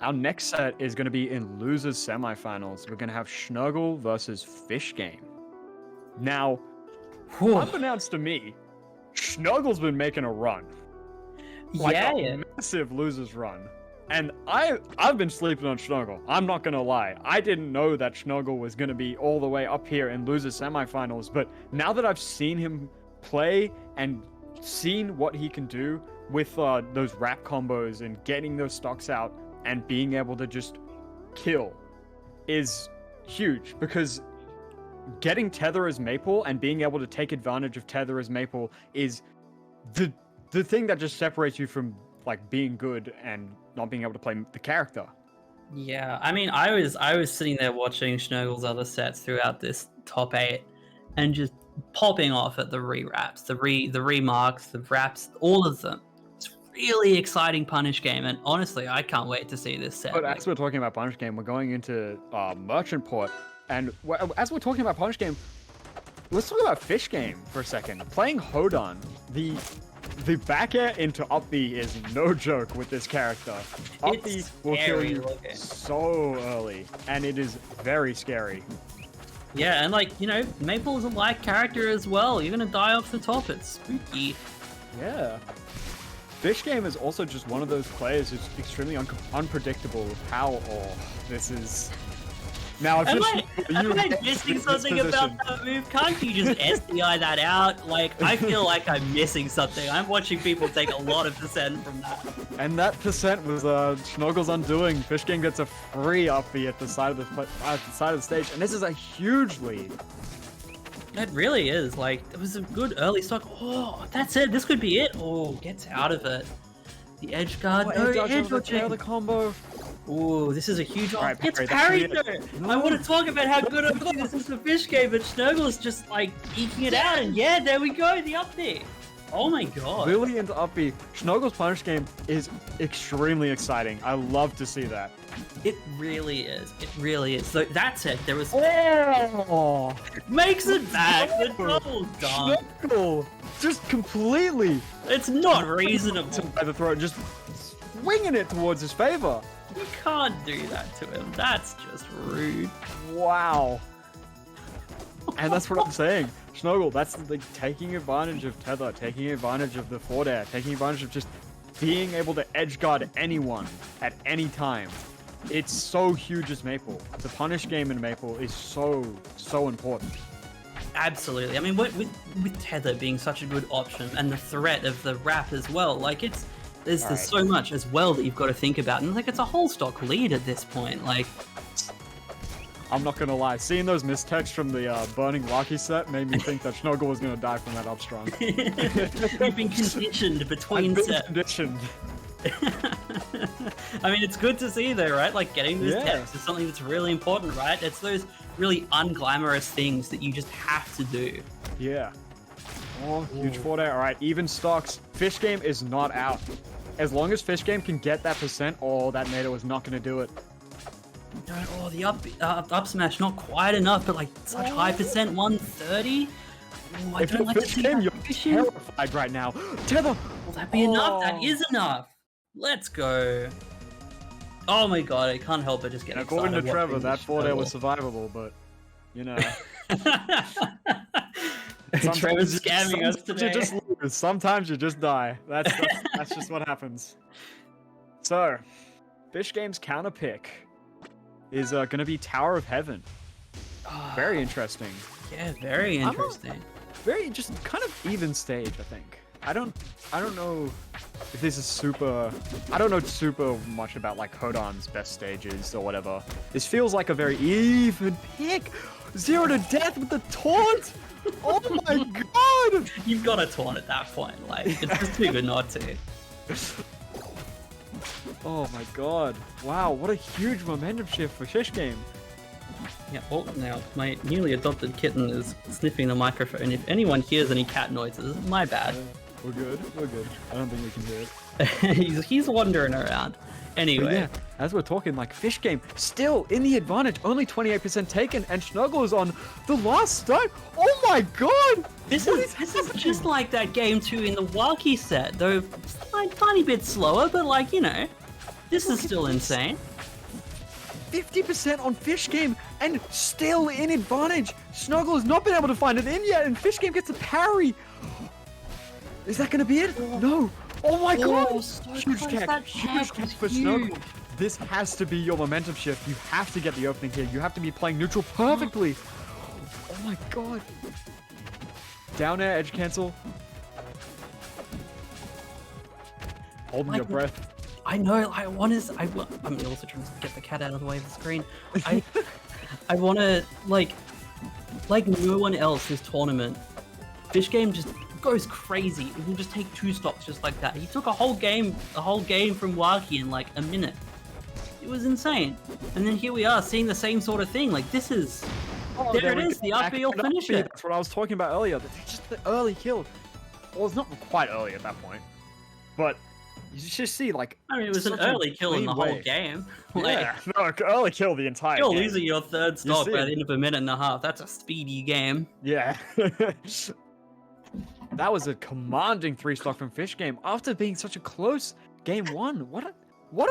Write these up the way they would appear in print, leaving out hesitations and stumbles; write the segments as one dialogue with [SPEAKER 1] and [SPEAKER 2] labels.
[SPEAKER 1] our next set is going to be in losers semifinals. We're going to have Shnurgle versus Fishgame. Now, unbeknownst to me, Shnurgle's been making a run. Like a massive losers run. And I've been sleeping on Shnurgle. I'm not gonna lie. I didn't know that Shnurgle was gonna be all the way up here in losers semifinals, but now that I've seen him play and seen what he can do with those wrap combos and getting those stocks out and being able to just kill is huge, because getting Tether as Maple and being able to take advantage of Tether as Maple is the thing that just separates you from like being good and not being able to play the character.
[SPEAKER 2] Yeah, I mean, I was sitting there watching Shnurgle's other sets throughout this top 8 and just popping off at the re-wraps, the remarks, the wraps, all of them. It's really exciting punish game, and honestly, I can't wait to see this set.
[SPEAKER 1] But as we're talking about punish game, we're going into Merchant Port, and as we're talking about punish game, let's talk about Fishgame for a second. Playing Hodan, the back air into up B is no joke with this character. Up B will kill you so early, and it is very scary.
[SPEAKER 2] Yeah, and like, you know, Maple is a light character as well. You're gonna die off the top. It's spooky.
[SPEAKER 1] Yeah. Fishgame is also just one of those players who's extremely unpredictable with how, this is... Now,
[SPEAKER 2] am I missing something about that move? Can't you just SDI that out? Like, I feel like I'm missing something. I'm watching people take a lot of percent from that.
[SPEAKER 1] And that percent was Shnurgle's undoing. Fishgame gets a free uppy at the side of the stage, and this is a huge lead.
[SPEAKER 2] It really is. Like, it was a good early stock. Oh, that's it. This could be it. Oh, gets out of it. The edge guard. No, edge dodging.
[SPEAKER 1] The combo.
[SPEAKER 2] Ooh, this is a huge one.
[SPEAKER 1] Right,
[SPEAKER 2] It's parried though! I want to talk about how good I think this is for Fishgame, but Shnurgle's just like eking it out, and yeah, there we go, the up there. Oh my god.
[SPEAKER 1] Brilliant up B. Shnurgle's punish game is extremely exciting. I love to see that.
[SPEAKER 2] It really is. It really is. So that's it. There was.
[SPEAKER 1] Oh!
[SPEAKER 2] Makes it back. The double's done.
[SPEAKER 1] Shnurgle! Just completely.
[SPEAKER 2] It's not reasonable.
[SPEAKER 1] By the throat, just swinging it towards his favor.
[SPEAKER 2] You can't do that to him. That's just rude.
[SPEAKER 1] Wow. And that's what I'm saying. Shnurgle, that's like taking advantage of Tether, taking advantage of the forward air, taking advantage of just being able to edge guard anyone at any time. It's so huge as Maple. The punish game in Maple is so important.
[SPEAKER 2] Absolutely. I mean, with Tether being such a good option and the threat of the wrap as well, like there's so much as well that you've got to think about, and like it's a whole stock lead at this point. Like,
[SPEAKER 1] I'm not gonna lie, seeing those mistexts from the Burning Lucky set made me think that Shnurgle was gonna die from that up strong.
[SPEAKER 2] You've been conditioned between sets.
[SPEAKER 1] Conditioned.
[SPEAKER 2] I mean, it's good to see though, right? Like getting those texts is something that's really important, right? It's those really unglamorous things that you just have to do.
[SPEAKER 1] Yeah. Oh, huge forward air. Alright, even stocks. Fishgame is not out. As long as Fishgame can get that percent, that NATO is not going to do it.
[SPEAKER 2] No, the up smash, not quite enough, but like such high percent, 130. Oh, I don't like to see that.
[SPEAKER 1] You're terrified right now. Tether!
[SPEAKER 2] Will that be enough? That is enough. Let's go. Oh my god, I can't help but just get excited.
[SPEAKER 1] According to Trevor, that forward air was survivable, but, you know.
[SPEAKER 2] Trevor's scamming us today.
[SPEAKER 1] You just lose. Sometimes you just die. That's just what happens. So, Fishgame's counter pick is going to be Tower of Heaven. Very interesting.
[SPEAKER 2] Yeah, very interesting.
[SPEAKER 1] Very just kind of even stage, I think. I don't know if this is super. I don't know super much about like Hodan's best stages or whatever. This feels like a very even pick. 0 to death with the taunt. Oh my god!
[SPEAKER 2] You've got to taunt at that point. Like, it's just too good not to.
[SPEAKER 1] Oh my god. Wow, what a huge momentum shift for Fishgame.
[SPEAKER 2] Yeah, well, now, my newly adopted kitten is sniffing the microphone. If anyone hears any cat noises, my bad.
[SPEAKER 1] We're good. I don't think we can hear
[SPEAKER 2] it. he's wandering around. Anyway.
[SPEAKER 1] But yeah, as we're talking, like, Fishgame still in the advantage, only 28% taken, and Shnurgle is on the last start. Oh my god!
[SPEAKER 2] This is just like that game 2 in the Waki set, though a tiny bit slower, but like, you know, this is still insane.
[SPEAKER 1] 50% on Fishgame and still in advantage. Shnurgle has not been able to find it in yet, and Fishgame gets a parry. Is that going to be it? No. Oh my god!
[SPEAKER 2] So
[SPEAKER 1] Huge
[SPEAKER 2] close.
[SPEAKER 1] tech.
[SPEAKER 2] That
[SPEAKER 1] Huge
[SPEAKER 2] tech
[SPEAKER 1] tech
[SPEAKER 2] was
[SPEAKER 1] for
[SPEAKER 2] huge.
[SPEAKER 1] Shnurgle. This has to be your momentum shift. You have to get the opening here. You have to be playing neutral perfectly. Oh my god. Down air, edge cancel. Holding your breath.
[SPEAKER 2] I know. I'm also trying to get the cat out of the way of the screen. I want to like no one else this tournament. Fishgame just goes crazy. It will just take 2 stocks just like that. He took a whole game from Waki in like a minute. It was insane. And then here we are seeing the same sort of thing. Like this is.
[SPEAKER 1] Oh,
[SPEAKER 2] there it is. The up B will finish it.
[SPEAKER 1] That's what I was talking about earlier. Just the early kill. Well, it's not quite early at that point, but you just see like.
[SPEAKER 2] I mean, it was an early kill in the whole game.
[SPEAKER 1] Yeah, no, early kill the entire game.
[SPEAKER 2] You're losing your 3rd stock by
[SPEAKER 1] it.
[SPEAKER 2] the end of a minute and a half. That's a speedy game.
[SPEAKER 1] Yeah. That was a commanding 3-stock from Fishgame after being such a close game 1. What a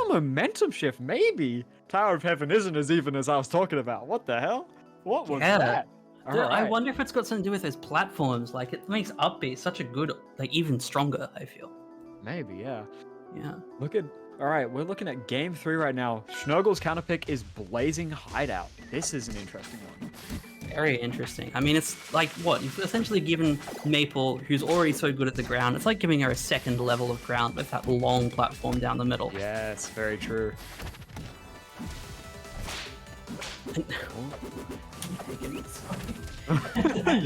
[SPEAKER 1] momentum shift, maybe. Tower of Heaven isn't as even as I was talking about. What the hell? What was that?
[SPEAKER 2] Dude, I wonder if it's got something to do with those platforms. Like, it makes up B such a good, like, even stronger, I feel.
[SPEAKER 1] Maybe, yeah.
[SPEAKER 2] Yeah.
[SPEAKER 1] Alright, we're looking at game 3 right now. Shnurgle's counterpick is Blazing Hideout. This is an interesting one.
[SPEAKER 2] Very interesting. I mean, it's like, what? You've essentially given Maple, who's already so good at the ground, it's like giving her a 2nd level of ground with that long platform down the middle.
[SPEAKER 1] Yes, very true. You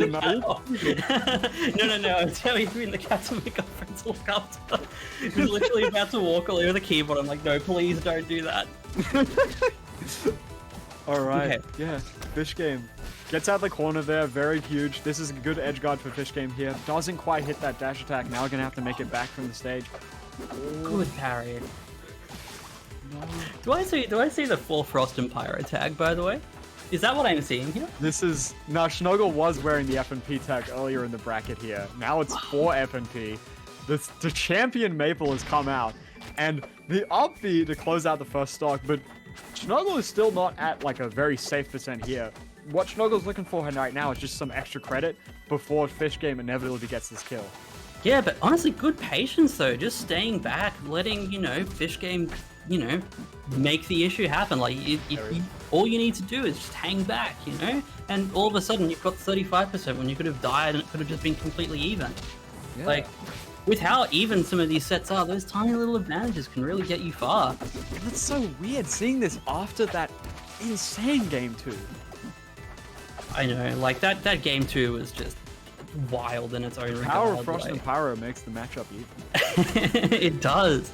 [SPEAKER 1] know?
[SPEAKER 2] No. I'm telling you, in the cat to my girlfriend to look after. He's literally about to walk all over the keyboard. I'm like, no, please don't do that.
[SPEAKER 1] Alright,
[SPEAKER 2] Okay.
[SPEAKER 1] yeah, Fishgame. Gets out the corner there, very huge. This is a good edge guard for Fishgame here. Doesn't quite hit that dash attack. Now we're gonna have to make it back from the stage.
[SPEAKER 2] Good parry.
[SPEAKER 1] No.
[SPEAKER 2] Do I see the full Frost and Pyro tag, by the way? Is that what I'm seeing here?
[SPEAKER 1] This is... Now, Shnurgle was wearing the F&P tag earlier in the bracket here. Now it's 4 F&P. The champion Maple has come out. And the up B to close out the first stock, but Shnurgle is still not at like a very safe percent here. What Shnurgle's looking for right now is just some extra credit before Fishgame inevitably gets this kill.
[SPEAKER 2] Yeah, but honestly, good patience though. Just staying back, letting, Fishgame, make the issue happen. Like, all you need to do is just hang back, And all of a sudden, you've got 35% when you could have died and it could have just been completely even.
[SPEAKER 1] Yeah.
[SPEAKER 2] Like, with how even some of these sets are, those tiny little advantages can really get you far.
[SPEAKER 1] And that's so weird, seeing this after that insane game 2.
[SPEAKER 2] I know, like, that game 2 was just wild in its own regard.
[SPEAKER 1] Power of Frost and Pyro makes the matchup even.
[SPEAKER 2] It does.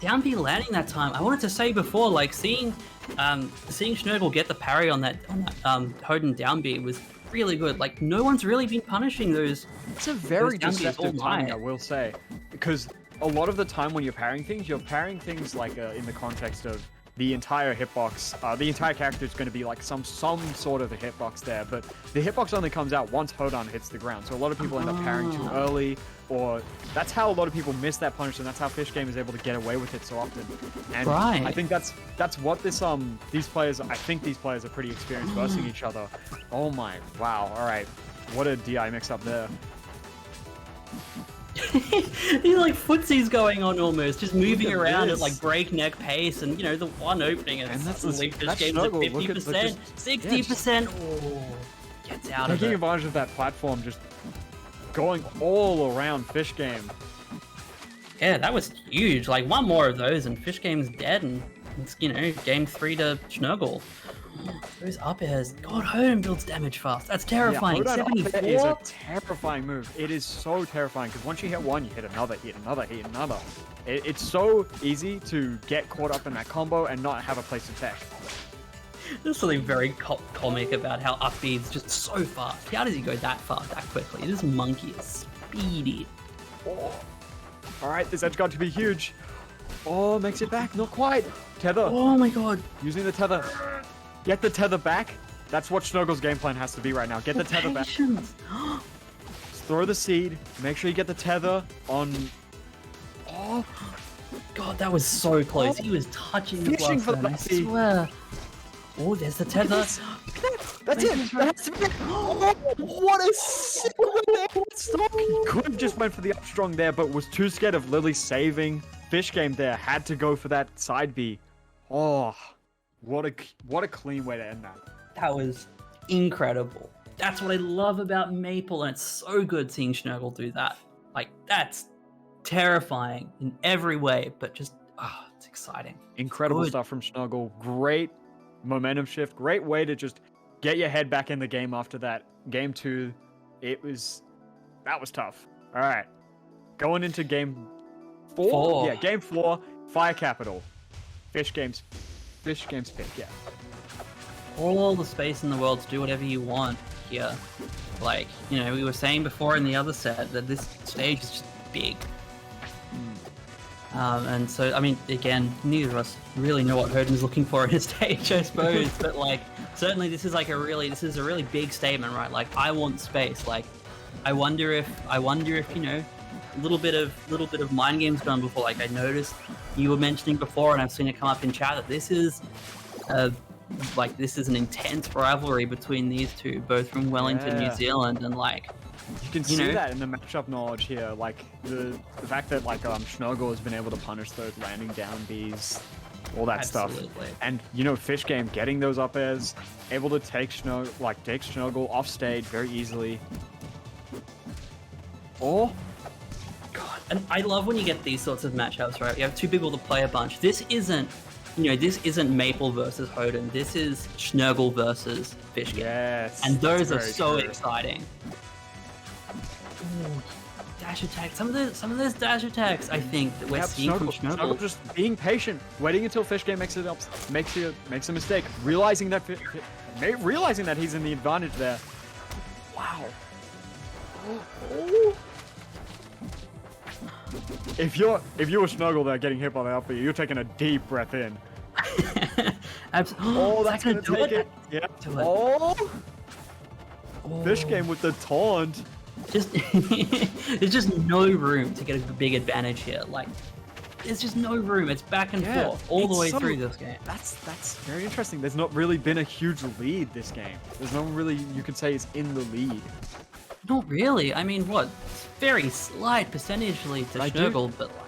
[SPEAKER 2] Down B landing that time. I wanted to say before, like seeing Shnurgle get the parry on that Hoden down B was really good. Like no one's really been punishing those.
[SPEAKER 1] It's a very
[SPEAKER 2] down Bs
[SPEAKER 1] deceptive
[SPEAKER 2] all
[SPEAKER 1] timing,
[SPEAKER 2] night.
[SPEAKER 1] I will say, because a lot of the time when you're parrying things like in the context of the entire hitbox, the entire character is going to be like some sort of a hitbox there, but the hitbox only comes out once Hodan hits the ground, so a lot of people end up parrying too early, or that's how a lot of people miss that punish, and that's how Fishgame is able to get away with it so often. And
[SPEAKER 2] Right.
[SPEAKER 1] I think that's what these players are pretty experienced versing each other. Oh my, wow, alright. What a DI mix up there.
[SPEAKER 2] He's like footsies going on almost, just moving
[SPEAKER 1] at
[SPEAKER 2] around
[SPEAKER 1] this.
[SPEAKER 2] at like breakneck pace, and the one opening is
[SPEAKER 1] And that's
[SPEAKER 2] Fishgame's at
[SPEAKER 1] Shnurgle. Look
[SPEAKER 2] 50%,
[SPEAKER 1] at-
[SPEAKER 2] 60%. Oh, gets out of
[SPEAKER 1] Taking
[SPEAKER 2] it.
[SPEAKER 1] advantage of that platform, just going all around Fishgame.
[SPEAKER 2] Yeah, that was huge. Like one more of those, and Fishgame's dead, and it's game 3 to Shnurgle. Those up airs. God, Hoden builds damage fast. That's terrifying.
[SPEAKER 1] Yeah, Hodan up
[SPEAKER 2] 74.
[SPEAKER 1] air is a terrifying move. It is so terrifying because once you hit one, you hit another, hit another, hit another. It's so easy to get caught up in that combo and not have a place to tech.
[SPEAKER 2] There's something very comic about how up B is just so fast. How does he go that far, that quickly? This monkey is speedy.
[SPEAKER 1] Oh. All right, this edge got to be huge. Oh, makes it back. Not quite. Tether.
[SPEAKER 2] Oh my god.
[SPEAKER 1] Using the tether. Get the tether back. That's what Shnurgle's game plan has to be right now. Get the tether back.
[SPEAKER 2] Patience.
[SPEAKER 1] Just throw the seed. Make sure you get the tether on. Oh.
[SPEAKER 2] God, God, that was so close. He was touching the
[SPEAKER 1] Fishing
[SPEAKER 2] glass
[SPEAKER 1] for
[SPEAKER 2] then, I
[SPEAKER 1] the Lucky.
[SPEAKER 2] swear. Oh, there's the tether.
[SPEAKER 1] That's it. That's it. Oh, what a sick one there. He could have just went for the up strong there, but was too scared of Lily saving Fishgame there. Had to go for that side B. Oh, what a clean way to end that.
[SPEAKER 2] That was incredible. That's what I love about Maple, and it's so good seeing Shnurgle do that. Like, that's terrifying in every way, but just, it's exciting.
[SPEAKER 1] Incredible
[SPEAKER 2] Good.
[SPEAKER 1] stuff from Shnurgle. Great momentum shift. Great way to just get your head back in the game after that. Game 2, that was tough. All right. Going into game 4? Yeah, game 4, Fire Capital. Fishgame's pick, yeah.
[SPEAKER 2] All the space in the world to do whatever you want here. Like, you know, we were saying before in the other set that this stage is just big. And so, I mean, again, neither of us really know what Hoden's looking for in a stage, I suppose. But like, certainly this is a really big statement, right? Like, I want space. Like, I wonder if you know, a little bit of mind games going before. Like, I noticed you were mentioning before, and I've seen it come up in chat that this is an intense rivalry between these two, both from Wellington, New Zealand, and like.
[SPEAKER 1] You can see that in the matchup knowledge here, like the fact that like Shnurgle has been able to punish those landing down Bs, all that stuff, and you know Fishgame getting those up airs, able to take Shnurgle off stage very easily. Oh,
[SPEAKER 2] God, and I love when you get these sorts of matchups, right? You have two people to play a bunch. This isn't Maple versus Hoden. This is Shnurgle versus Fishgame.
[SPEAKER 1] Yes,
[SPEAKER 2] and those are so exciting. Ooh, dash attack. Some of those dash attacks, I think, that we're seeing from Shnurgle.
[SPEAKER 1] Just being patient, waiting until Fishgame makes a mistake, realizing that he's in the advantage there. Wow. Oh. If you were Shnurgle there getting hit by the up, you're taking a deep breath in.
[SPEAKER 2] Oh,
[SPEAKER 1] that's gonna take it. Yeah. Oh. Fishgame with the taunt.
[SPEAKER 2] There's just no room to get a big advantage here. Like, there's just no room. It's back and forth all the way through this game.
[SPEAKER 1] That's very interesting. There's not really been a huge lead this game. There's no one really you could say is in the lead.
[SPEAKER 2] Not really. I mean, what? Very slight percentage lead to Shnurgle, but like.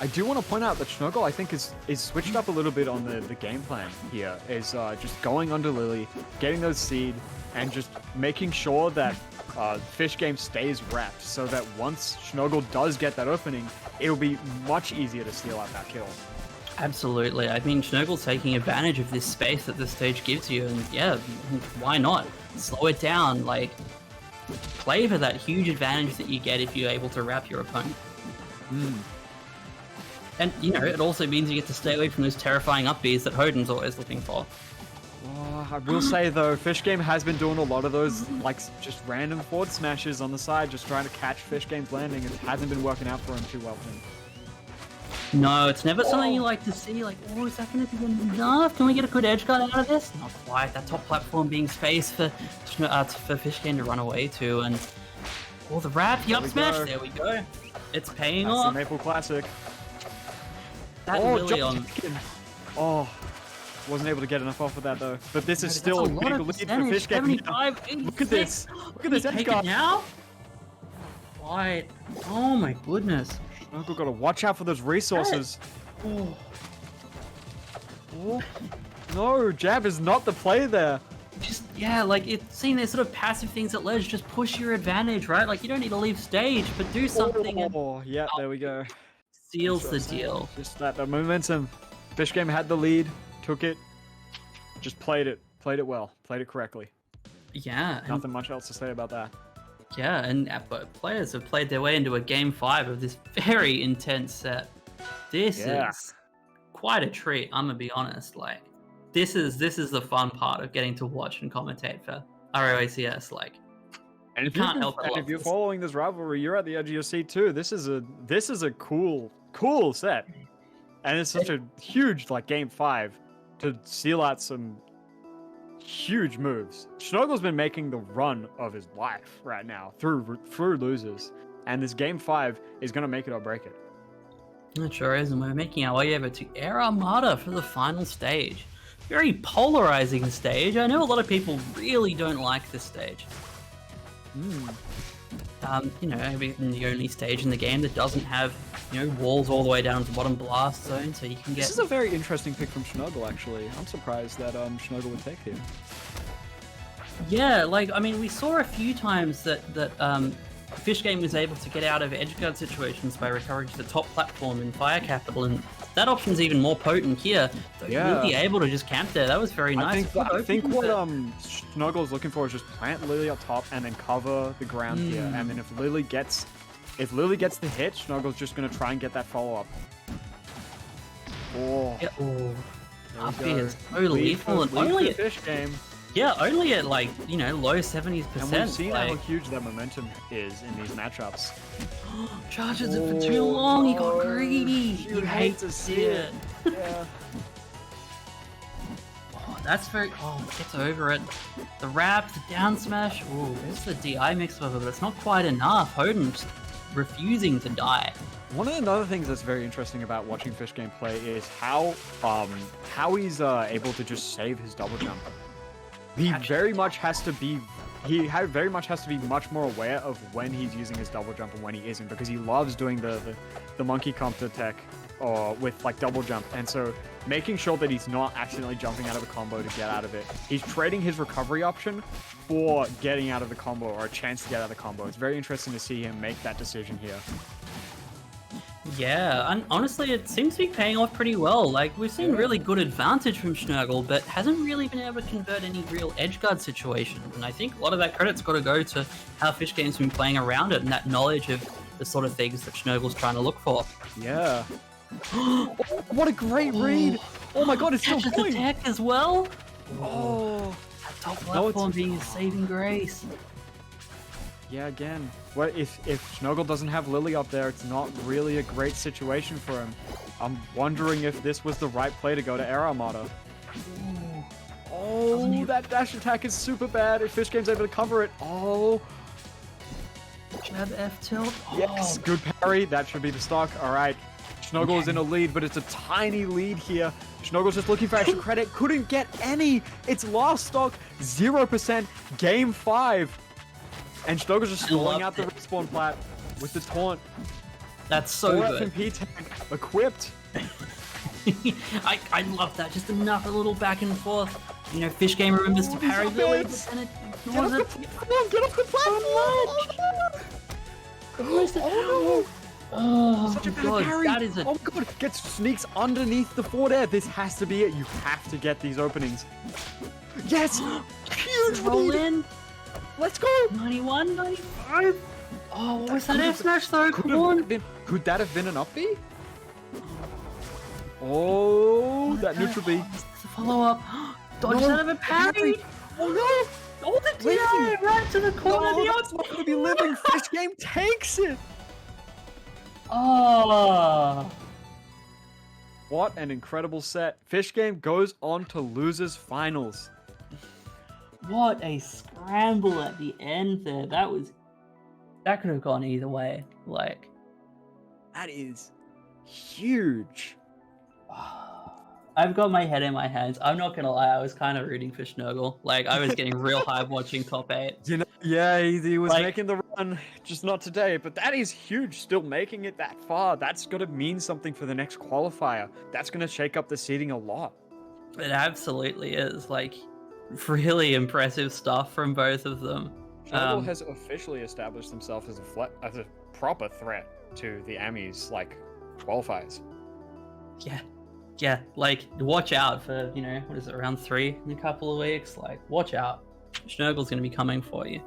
[SPEAKER 1] I do want to point out that Shnurgle, I think, is switched up a little bit on the game plan here. Is just going under Lily, getting those seed, and just making sure that Fishgame stays wrapped, so that once Shnurgle does get that opening, it'll be much easier to steal out that kill.
[SPEAKER 2] Absolutely. I mean, Shnurgle's taking advantage of this space that this stage gives you, and yeah, why not? Slow it down, like, play for that huge advantage that you get if you're able to wrap your opponent. And, you know, it also means you get to stay away from those terrifying up Bs that Hoden's always looking for.
[SPEAKER 1] I will say, though, Fishgame has been doing a lot of those, like, just random forward smashes on the side, just trying to catch Fishgame's landing. It hasn't been working out for him too well.
[SPEAKER 2] No, it's never something you like to see. Like, oh, is that going to be enough? Can we get a good edge guard out of this? Not quite. That top platform being space for Fishgame to run away to. And, oh, the wrap, the up smash. There we go. It's paying off.
[SPEAKER 1] That's the Maple Classic.
[SPEAKER 2] That really
[SPEAKER 1] wasn't able to get enough off of that though. But this is still a big lead for Fishgame. Look at this. Look at this edge guard
[SPEAKER 2] now. Right. Oh my goodness.
[SPEAKER 1] Shnurgle got to watch out for those resources. Oh. No, jab is not the play there.
[SPEAKER 2] Just, yeah, like, it's seeing there's sort of passive things at ledge, just push your advantage, right? Like, you don't need to leave stage, but do something.
[SPEAKER 1] Yeah, there we go.
[SPEAKER 2] Seals the deal.
[SPEAKER 1] Just that, the momentum. Fishgame had the lead, took it, just played it well, played it correctly.
[SPEAKER 2] Yeah.
[SPEAKER 1] Nothing much else to say about that.
[SPEAKER 2] Yeah, and players have played their way into a game 5 of this very intense set. This is quite a treat, I'm gonna be honest. Like, this is the fun part of getting to watch and commentate for ROACS. Like,
[SPEAKER 1] and if
[SPEAKER 2] you can't help it.
[SPEAKER 1] If you're following this rivalry, you're at the edge of your seat too. This is a cool set, and it's such a huge like game 5 to seal out some huge moves. Shnurgle's been making the run of his life right now through losers, and this game 5 is gonna make it or break it.
[SPEAKER 2] It sure is, and we're making our way over to Air Armada for the final stage. Very polarizing stage. I know a lot of people really don't like this stage. You know, being the only stage in the game that doesn't have, you know, walls all the way down to the bottom blast zone, so you can get...
[SPEAKER 1] This is a very interesting pick from Shnurgle, actually. I'm surprised that Shnurgle would take him.
[SPEAKER 2] Yeah, like, I mean, we saw a few times that Fishgame was able to get out of edgeguard situations by recovering to the top platform in Fire Capital, and that option's even more potent here. So really able to just camp there. That was very nice.
[SPEAKER 1] I think what Shnurgle is looking for is just plant Lily up top and then cover the ground here. And then if Lily gets the hit, Shnurgle's just gonna try and get that follow up.
[SPEAKER 2] Yeah, up is so lethal and only
[SPEAKER 1] Fishgame.
[SPEAKER 2] Yeah, only at like, you know, low 70%.
[SPEAKER 1] And we've seen how huge that momentum is in these matchups.
[SPEAKER 2] Charges it for too long, he got greedy. You hate to see it.
[SPEAKER 1] Yeah.
[SPEAKER 2] That's very... gets over it. The wrap, the down smash. Ooh, there's the DI mix with it, but it's not quite enough. Hoden just refusing to die.
[SPEAKER 1] One of the other things that's very interesting about watching Fishgame play is how he's able to just save his double jump. He very much has to be much more aware of when he's using his double jump and when he isn't, because he loves doing the monkey counter tech with like double jump, and so making sure that he's not accidentally jumping out of a combo to get out of it. He's trading his recovery option for getting out of the combo or a chance to get out of the combo. It's very interesting to see him make that decision here.
[SPEAKER 2] Yeah, and honestly, it seems to be paying off pretty well. Like, we've seen really good advantage from Shnurgle, but hasn't really been able to convert any real edgeguard situations. And I think a lot of that credit's got to go to how Fishgame's been playing around it and that knowledge of the sort of things that Shnurgle's trying to look for.
[SPEAKER 1] Yeah. Oh, what a great read! Oh my god, it's still
[SPEAKER 2] Catches
[SPEAKER 1] going!
[SPEAKER 2] the tech as well!
[SPEAKER 1] Oh!
[SPEAKER 2] That top platform being his saving grace.
[SPEAKER 1] Yeah, again. Well, if Shnurgle doesn't have Lily up there, it's not really a great situation for him. I'm wondering if this was the right play to go to Air Armada. Oh, that dash attack is super bad. If Fishgame's able to cover it. Oh.
[SPEAKER 2] Jab F tilt.
[SPEAKER 1] Yes, good parry. That should be the stock. All right. Shnurgle is in a lead, but it's a tiny lead here. Shnurgle's just looking for extra credit. Couldn't get any. It's last stock. 0%. Game 5. And Shnurgle's just stalling out the respawn plat with the taunt.
[SPEAKER 2] That's so good.
[SPEAKER 1] FMP tag equipped.
[SPEAKER 2] I love that. Just enough, a little back and forth. You know, Fishgame remembers to parry Lily, but then it ignores it.
[SPEAKER 1] Come on, get off the platform!
[SPEAKER 2] Where's the power? Oh,
[SPEAKER 1] Such a bad
[SPEAKER 2] god,
[SPEAKER 1] parry.
[SPEAKER 2] that is a...
[SPEAKER 1] Oh my god, sneaks underneath the forward air. This has to be it. You have to get these openings. Yes! Huge
[SPEAKER 2] roll
[SPEAKER 1] lead.
[SPEAKER 2] in.
[SPEAKER 1] Let's go!
[SPEAKER 2] 91, 95. Oh, what was that F smash though? Come on.
[SPEAKER 1] Could that have been an up B? Oh, that neutral B.
[SPEAKER 2] Follow up. Dodge out of a parry.
[SPEAKER 1] Oh no!
[SPEAKER 2] Oh, the DI right to the corner.
[SPEAKER 1] No,
[SPEAKER 2] The
[SPEAKER 1] that's not going to be living. Fishgame takes it.
[SPEAKER 2] Oh.
[SPEAKER 1] What an incredible set. Fishgame goes on to losers finals.
[SPEAKER 2] What a scramble at the end there. That could have gone either way. Like,
[SPEAKER 1] that is huge.
[SPEAKER 2] I've got my head in my hands. I'm not gonna lie, I was kind of rooting for Shnurgle. Like, I was getting real hype watching top 8.
[SPEAKER 1] You know, yeah, he was making the run, just not today. But that is huge, still making it that far. That's gonna mean something for the next qualifier. That's gonna shake up the seeding a lot.
[SPEAKER 2] It absolutely is. Like, really impressive stuff from both of them.
[SPEAKER 1] Shnurgle has officially established himself as a proper threat to the Amis, like, qualifiers.
[SPEAKER 2] Yeah, like, watch out for, you know, what is it, round 3 in a couple of weeks? Like, watch out. Shnurgle's gonna be coming for you.